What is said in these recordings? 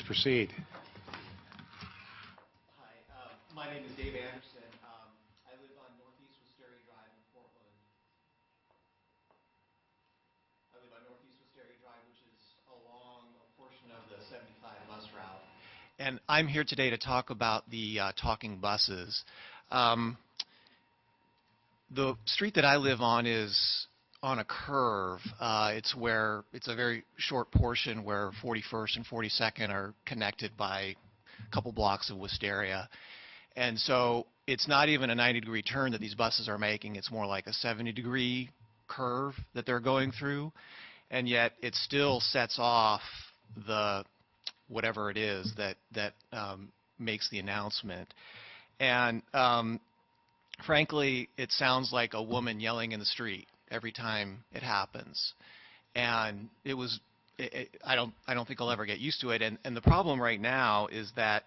proceed. Hi, my name is Dave Anderson. I live on Northeast Wisteria Drive in Portland. I live on Northeast Wisteria Drive, which is along a portion of the 75 bus route. And I'm here today to talk about the talking buses. The street that I live on is on a curve. It's a very short portion where 41st and 42nd are connected by a couple blocks of Wisteria. And so it's not even a 90-degree turn that these buses are making. It's more like a 70-degree curve that they're going through. And yet it still sets off the whatever it is that makes the announcement. And frankly, it sounds like a woman yelling in the street every time it happens. And I don't think I'll ever get used to it. And the problem right now is that,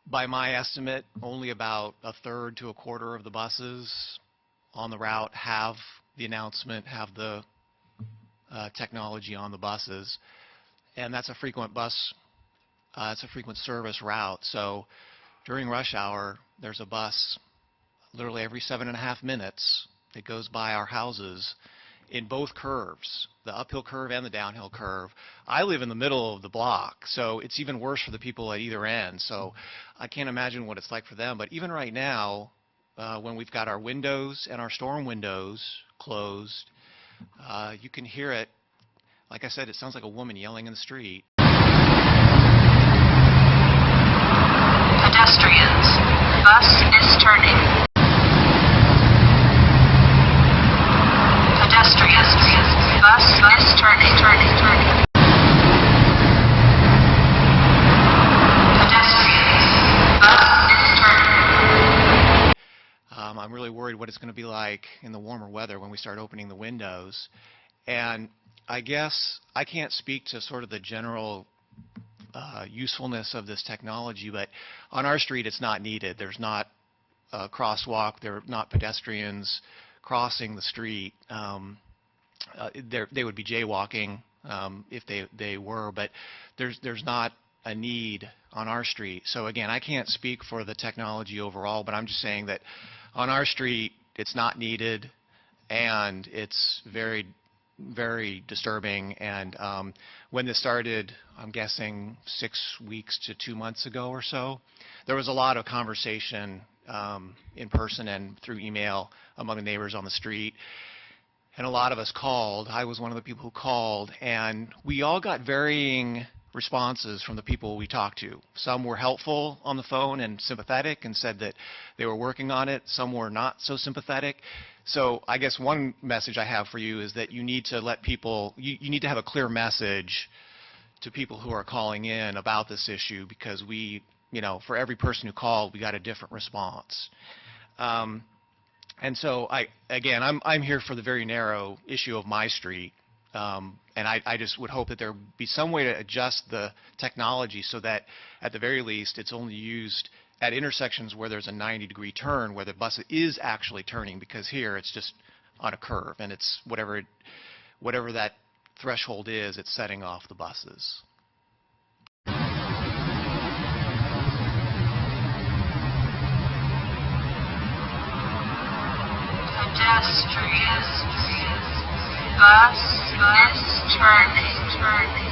by my estimate, only about a third to a quarter of the buses on the route have the announcement, have the technology on the buses. And that's a frequent it's a frequent service route. So during rush hour, there's a bus literally every 7.5 minutes that goes by our houses in both curves, the uphill curve and the downhill curve. I live in the middle of the block, so it's even worse for the people at either end. So I can't imagine what it's like for them. But even right now, when we've got our windows and our storm windows closed, you can hear it. Like I said, it sounds like a woman yelling in the street. Pedestrians, bus is turning. Pedestrians, bus is turning. Pedestrians, bus is turning. I'm really worried what it's going to be like in the warmer weather when we start opening the windows. And I guess I can't speak to sort of the general usefulness of this technology, but on our street it's not needed. There's not a crosswalk. There are not pedestrians crossing the street. They would be jaywalking if they were, but there's not a need on our street. So again, I can't speak for the technology overall, but I'm just saying that on our street it's not needed, and it's very, very disturbing. And when this started, I'm guessing 6 weeks to 2 months ago or so, there was a lot of conversation in person and through email among the neighbors on the street. And a lot of us called. I was one of the people who called, and we all got varying responses from the people we talked to. Some were helpful on the phone and sympathetic and said that they were working on it. Some were not so sympathetic. So I guess one message I have for you is that you need to let people, you need to have a clear message to people who are calling in about this issue, because we, for every person who called, we got a different response. And so I'm here for the very narrow issue of my street. And I just would hope that there would be some way to adjust the technology so that at the very least it's only used at intersections where there's a 90-degree turn, where the bus is actually turning, because here it's just on a curve, and it's whatever that threshold is, it's setting off the buses. Pedestrians, bus is turning.